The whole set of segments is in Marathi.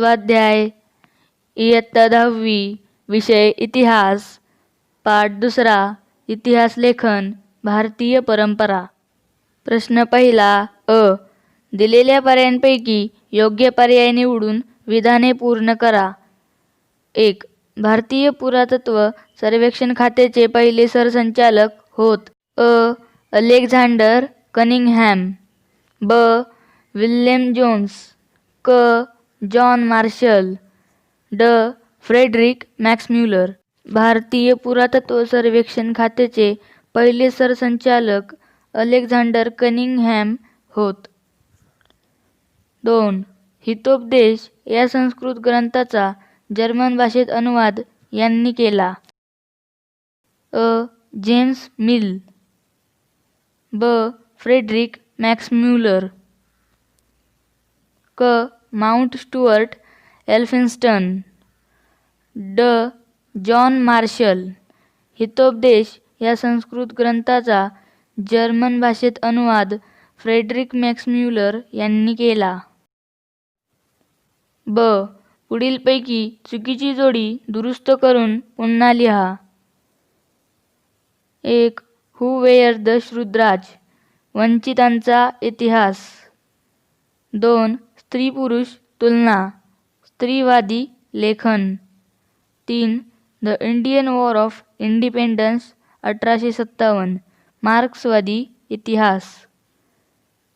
स्वाध्याय इयत्ता 10वी विषय इतिहास पाठ 2 इतिहास लेखन भारतीय परंपरा। प्रश्न पहिला अ. दिलेल्या पर्यायांपैकी योग्य पर्याय निवडून विधाने पूर्ण करा. 1. भारतीय पुरातत्व सर्वेक्षण खात्याचे पहिले सरसंचालक होत. अ. Alexander Cunningham. ब. William Jones. क. John Marshall. ड. Frederick Max Muller. भारतीय पुरातत्व सर्वेक्षण खात्याचे पहिले सरसंचालक अलेक्झांडर कनिंगहॅम होत. 2. हितोपदेश या संस्कृत ग्रंथाचा जर्मन भाषेत अनुवाद यांनी केला. अ. James Mill. ब. Frederick Max Muller. क. Mount Stuart Elphinstone. ड. John Marshall. हितोपदेश या संस्कृत ग्रंथाचा जर्मन भाषेत अनुवाद फ्रेडरिक मॅक्सम्युलर यांनी केला. ब. पुढीलपैकी चुकीची जोडी दुरुस्त करून पुन्हा लिहा. 1. Who were the Shudras. वंचितांचा इतिहास. 2. स्त्री-पुरुष तुलना. स्त्रीवादी लेखन. 3. The Indian war of independence 1857. मार्क्सवादी इतिहास.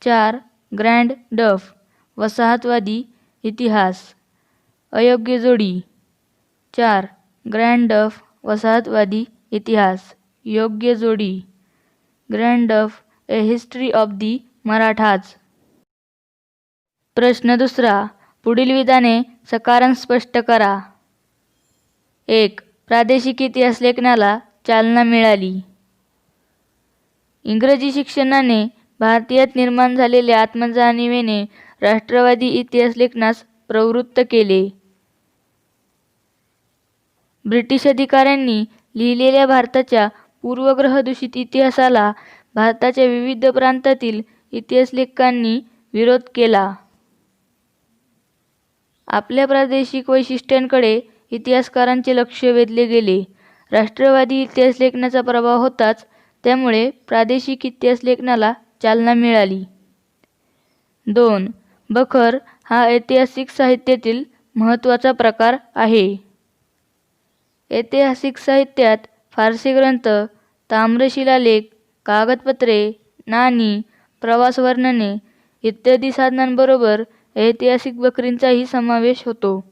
4. ग्रँड डफ. वसाहतवादी इतिहास. अयोग्य जोडी. 4. ग्रँड डफ वसाहतवादी इतिहास. योग्य जोडी. ग्रँड डफ ए हिस्ट्री ऑफ दी मराठाज. प्रश्न 2. पुढील विधाने सकारान स्पष्ट करा. 1. प्रादेशिक इतिहास लेखनाला चालना मिळाली. इंग्रजी शिक्षणाने भारतीयात निर्माण झालेल्या आत्मजाणीवेने राष्ट्रवादी इतिहास लेखनास प्रवृत्त केले. ब्रिटिश अधिकाऱ्यांनी लिहिलेल्या भारताच्या पूर्वग्रहदूषित इतिहासाला भारताच्या विविध प्रांतातील इतिहासलेखकांनी विरोध केला. आपल्या प्रादेशिक वैशिष्ट्यांकडे इतिहासकारांचे लक्ष वेधले गेले. राष्ट्रवादी इतिहास लेखनाचा प्रभाव होताच, त्यामुळे प्रादेशिक इतिहास लेखनाला चालना मिळाली. 2. बखर हा ऐतिहासिक साहित्यातील महत्त्वाचा प्रकार आहे. ऐतिहासिक साहित्यात फारसी ग्रंथ, ताम्रशिलालेख, कागदपत्रे, नाणी, प्रवास वर्णने इत्यादी साधनांबरोबर ऐतिहासिक बखरींचाही समावेश होतो.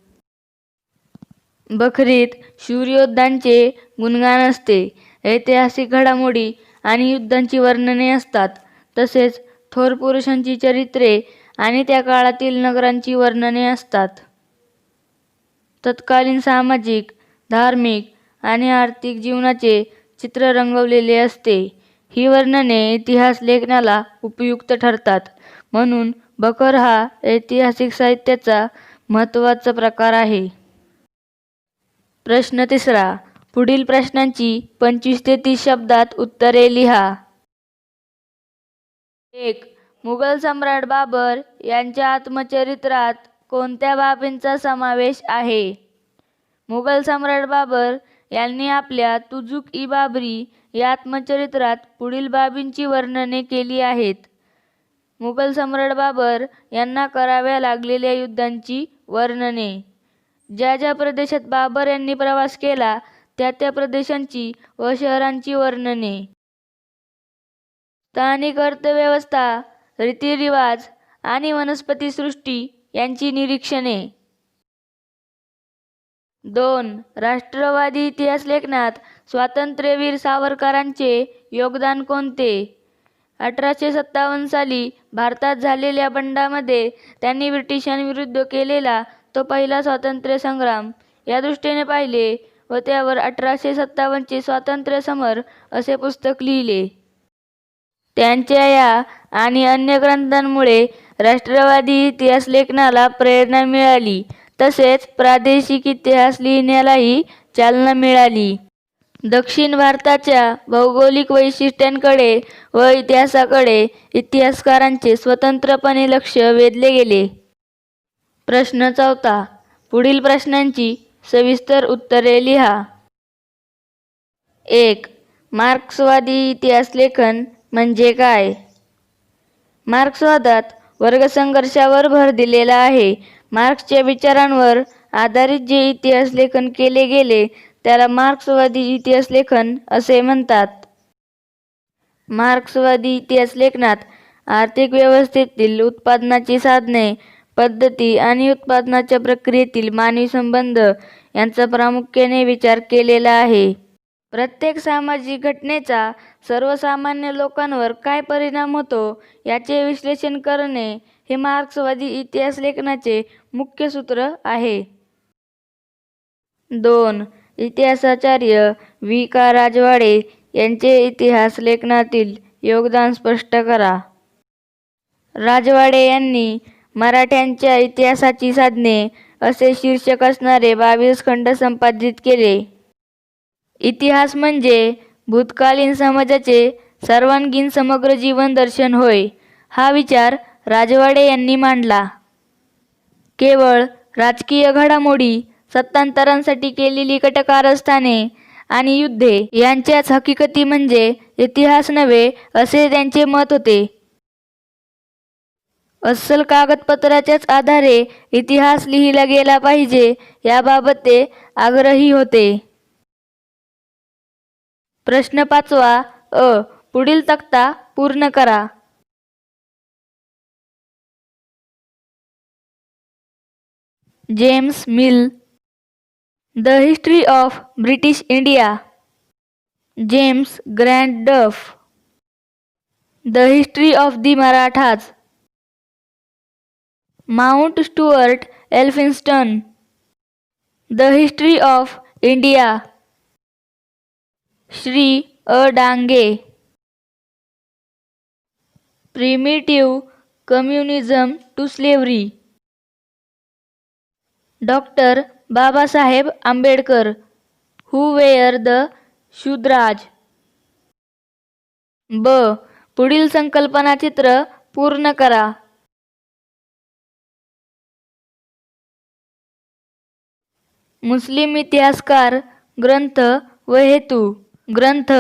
बखरीत शूरयोद्धांचे गुणगान असते. ऐतिहासिक घडामोडी आणि युद्धांची वर्णने असतात. तसेच थोर पुरुषांची चरित्रे आणि त्या काळातील नगरांची वर्णने असतात. तत्कालीन सामाजिक, धार्मिक आणि आर्थिक जीवनाचे चित्र रंगवलेले असते. ही वर्णने इतिहास लेखनाला उपयुक्त ठरतात. म्हणून बखर हा ऐतिहासिक साहित्याचा महत्त्वाचा प्रकार आहे. प्रश्न 3. पुढील प्रश्नांची 25 ते 30 शब्दात उत्तरे लिहा. 1. मुघल सम्राट बाबर यांच्या आत्मचरित्रात कोणत्या बाबींचा समावेश आहे? मुघल सम्राट बाबर यांनी आपल्या तुझुक-ई-बाबरी या आत्मचरित्रात पुढील बाबींची वर्णने केली आहेत. मुघल सम्राट बाबर यांना कराव्या लागलेल्या युद्धांची वर्णने. ज्या ज्या प्रदेशात बाबर यांनी प्रवास केला त्या त्या प्रदेशांची व शहरांची वर्णने. स्थानिक अर्थव्यवस्था, रीतिरिवाज आणि वनस्पतीसृष्टी यांची निरीक्षणे. 2. राष्ट्रवादी इतिहास लेखनात स्वातंत्र्यवीर सावरकरांचे योगदान कोणते? 1857 साली भारतात झालेल्या बंडामध्ये त्यांनी ब्रिटिशांविरुद्ध केलेला तो पहिला स्वातंत्र्य संग्राम या दृष्टीने पाहिले व त्यावर 1857 स्वातंत्र्य समर असे पुस्तक लिहिले. त्यांच्या या आणि अन्य ग्रंथांमुळे राष्ट्रवादी इतिहास लेखनाला प्रेरणा मिळाली. तसेच प्रादेशिक इतिहास लिहिण्यालाही चालना मिळाली. दक्षिण भारताच्या भौगोलिक वैशिष्ट्यांकडे व इतिहासाकडे इतिहासकारांचे स्वतंत्रपणे लक्ष वेधले गेले. प्रश्न 4. पुढील प्रश्नांची सविस्तर उत्तरे लिहा. 1. मार्क्सवादी इतिहासलेखन म्हणजे काय? मार्क्सवादात वर्गसंघर्षावर भर दिलेला आहे. मार्क्सच्या विचारांवर आधारित जे इतिहासलेखन केले गेले त्याला मार्क्सवादी इतिहासलेखन असे म्हणतात. मार्क्सवादी इतिहासलेखनात आर्थिक व्यवस्थेतील उत्पादनाची साधने, पद्धती आणि उत्पादनाच्या प्रक्रियेतील मानवी संबंध यांचा प्रामुख्याने विचार केलेला आहे. प्रत्येक सामाजिक घटनेचा सर्वसामान्य लोकांवर काय परिणाम होतो याचे विश्लेषण करणे हे मार्क्सवादी इतिहासलेखनाचे मुख्य सूत्र आहे. 2. इतिहासाचार्य वि. का. राजवाडे यांचे इतिहास लेखनातील योगदान स्पष्ट करा. राजवाडे यांनी मराठ्यांच्या इतिहासाची साधने असे शीर्षक असणारे 22 खंड संपादित केले. इतिहास म्हणजे भूतकालीन समाजाचे सर्वांगीण समग्र जीवन दर्शन होय, हा विचार राजवाडे यांनी मांडला. केवळ राजकीय घडामोडी, सत्तांतरांसाठी केलेली कटकारस्थाने आणि युद्धे यांच्याच हकीकती म्हणजे इतिहास नव्हे असे त्यांचे मत होते. अस्सल कागदपत्राच्याच आधारे इतिहास लिहिला गेला पाहिजे याबाबत ते आग्रही होते. प्रश्न 5. पुढील तक्ता पूर्ण करा. James Mill, the history of British India. James Grant Duff, the history of the Marathas. Mount Stuart Elphinstone, the history of India. Shri अ. Dange, primitive communism to slavery. Doctor Babasaheb Ambedkar, who were the Shudras. ब. पुढील संकल्पना चित्र पूर्ण करा. मुस्लिम इतिहासकार, ग्रंथ व हेतू. ग्रंथ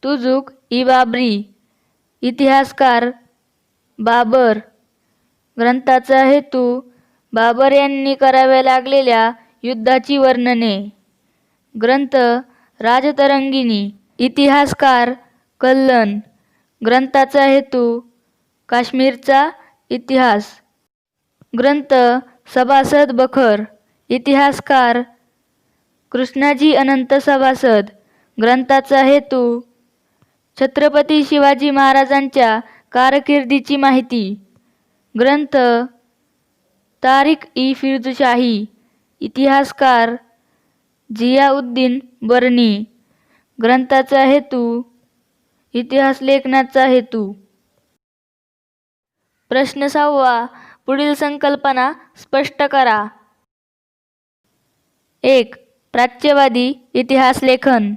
तुझुक ई बाबरी. इतिहासकार बाबर. ग्रंथाचा हेतू बाबर यांनी कराव्या लागलेल्या युद्धाची वर्णने. ग्रंथ राजतरंगिणी. इतिहासकार कल्लन. ग्रंथाचा हेतू काश्मीरचा इतिहास. ग्रंथ सभासद बखर. इतिहासकार कृष्णाजी अनंत सभासद. ग्रंथाचा हेतू छत्रपती शिवाजी महाराजांच्या कारकिर्दीची माहिती. ग्रंथ तारिक ई फिरोजशाही. इतिहासकार जियाउद्दीन बर्नी. ग्रंथाचा हेतू इतिहास लेखनाचा हेतू. प्रश्न 6. पुढील संकल्पना स्पष्ट करा. 1. प्राच्यवादी इतिहास लेखन.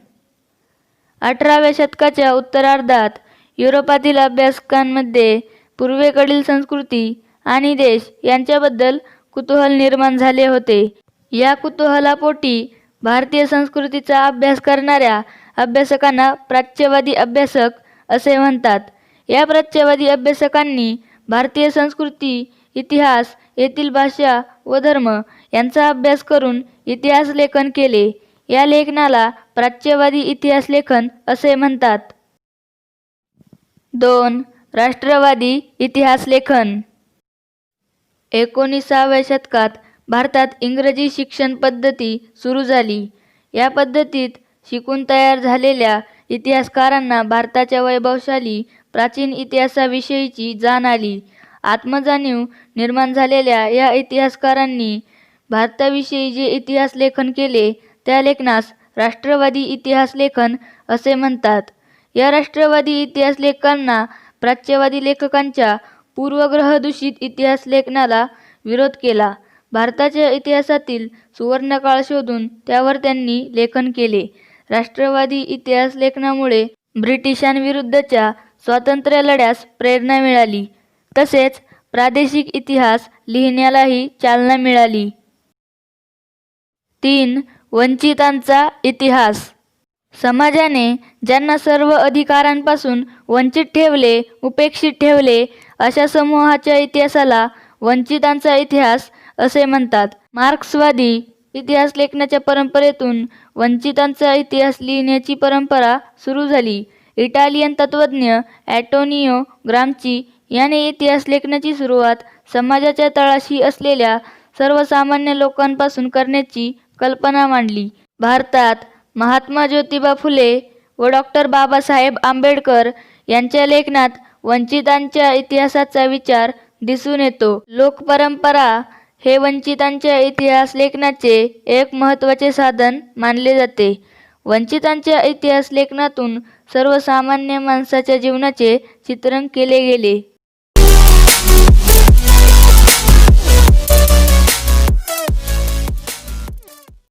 18व्या शतकाच्या उत्तरार्धात युरोपातील अभ्यासकांमध्ये पूर्वेकडील संस्कृती आणि देश यांच्याबद्दल कुतूहल निर्माण झाले होते. या कुतूहलापोटी भारतीय संस्कृतीचा अभ्यास करणाऱ्या अभ्यासकांना प्राच्यवादी अभ्यासक असे म्हणतात. या प्राच्यवादी अभ्यासकांनी भारतीय संस्कृती, इतिहास, येथील भाषा व धर्म यांचा अभ्यास करून इतिहास लेखन केले. या लेखनाला प्राच्यवादी इतिहास लेखन असे म्हणतात. 2. राष्ट्रवादी इतिहास लेखन. 19व्या शतकात भारतात इंग्रजी शिक्षण पद्धती सुरू झाली. या पद्धतीत शिकून तयार झालेल्या इतिहासकारांना भारताच्या वैभवशाली प्राचीन इतिहासाविषयीची जाण आली. आत्मजाणीव निर्माण झालेल्या या इतिहासकारांनी भारताविषयी जे इतिहास लेखन केले त्या लेखनास राष्ट्रवादी इतिहास लेखन असे म्हणतात. या राष्ट्रवादी इतिहास लेखकांना प्राच्यवादी लेखकांच्या पूर्वग्रहदूषित इतिहास लेखनाला विरोध केला. भारताच्या इतिहासातील सुवर्णकाळ शोधून त्यावर त्यांनी लेखन केले. राष्ट्रवादी इतिहास लेखनामुळे ब्रिटिशांविरुद्धच्या स्वातंत्र्य लढ्यास प्रेरणा मिळाली, तसेच प्रादेशिक इतिहास लिहिण्यालाही चालना मिळाली. 3. वंचितांचा इतिहास. समाजाने ज्यांना सर्व अधिकारांपासून वंचित ठेवले, उपेक्षित ठेवले, अशा समूहाच्या इतिहासाला वंचितांचा इतिहास असे म्हणतात. मार्क्सवादी इतिहास लेखनाच्या परंपरेतून वंचितांचा इतिहास लिहिण्याची परंपरा सुरू झाली. इटालियन तत्त्वज्ञ अँटोनियो ग्राम्ची याने इतिहास लेखनाची सुरुवात समाजाच्या तळाशी असलेल्या सर्वसामान्य लोकांपासून करण्याची कल्पना मांडली. भारतात महात्मा ज्योतिबा फुले व डॉक्टर बाबासाहेब आंबेडकर यांच्या लेखनात वंचितांच्या इतिहासाचा विचार दिसून येतो. लोकपरंपरा हे वंचितांच्या इतिहास लेखनाचे एक महत्त्वाचे साधन मानले जाते. वंचितांच्या इतिहास लेखनातून सर्वसामान्य माणसाच्या जीवनाचे चित्रण केले गेले.